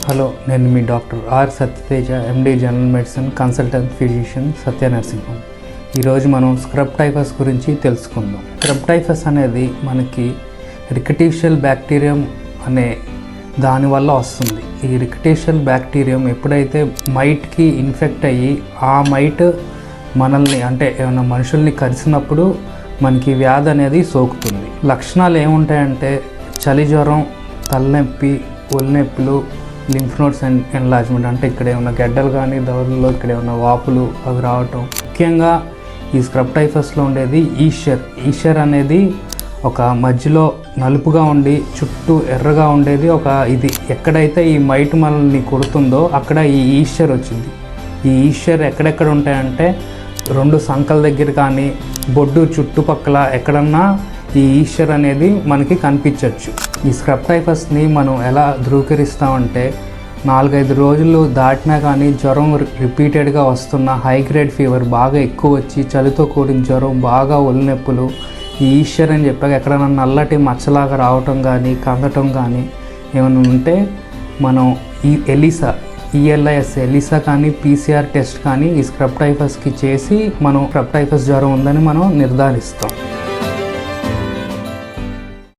Hello, నేను మీ doctor R Satyateja, MD general medicine, consultant physician, Satya nursing home. ఈరోజు మనం స్క్రబ్ టైఫస్ గురించి తెలుసుకుందాం. స్క్రబ్ టైఫస్ అనేది మనకి రికటీషియల్ బ్యాక్టీరియం అనే దానివల్ల వస్తుంది. ఈ రికటీషియల్ బ్యాక్టీరియం ఎప్పుడైతే మైట్కి ఇన్ఫెక్ట్ అయ్యి ఆ మైట్ మనల్ని అంటే ఏమైనా మనుషుల్ని కరిచినప్పుడు మనకి వ్యాధి అనేది సోకుతుంది. లక్షణాలు ఏముంటాయంటే చలి జ్వరం, తలనొప్పి, ఒళ్ళనొప్పులు, లింఫ్ నోడ్స్ ఎన్లార్జ్మెంట్ అంటే ఇక్కడ ఏమైనా గడ్డలు కానీ దవడల్లో ఇక్కడ ఏమైనా వాపులు అవి రావటం. ముఖ్యంగా ఈ స్క్రబ్ టైఫస్లో ఉండేది ఈషర్ అనేది ఒక మధ్యలో నలుపుగా ఉండి చుట్టూ ఎర్రగా ఉండేది ఒక ఇది. ఎక్కడైతే ఈ మైట్ మనల్ని కొడుతుందో అక్కడ ఈ ఈషర్ వచ్చింది. ఈ ఈషర్ ఎక్కడెక్కడ ఉంటాయంటే రెండు సంకల దగ్గర కానీ బొడ్డు చుట్టుపక్కల ఎక్కడన్నా ఈ ఈషర్ అనేది మనకి కనిపించవచ్చు. ఈ స్క్రబ్ టైఫస్ని మనం ఎలా ధృవీకరిస్తామంటే 4-5 రోజులు దాటినా కానీ జ్వరం రిపీటెడ్గా వస్తున్న హై గ్రేడ్ ఫీవర్ బాగా ఎక్కువ వచ్చి చలితో కూడిన జ్వరం, బాగా ఒళ్ళనొప్పులు, ఈ ఈషర్ అని చెప్పాక ఎక్కడైనా నల్లటి మచ్చలాగా రావటం కానీ కందటం కానీ ఏమైనా ఉంటే మనం ఈ ఎలిసా కానీ PCR టెస్ట్ కానీ ఈ స్క్రబ్ టైఫస్కి చేసి మనం స్క్రబ్ టైఫస్ జ్వరం ఉందని మనం నిర్ధారిస్తాం.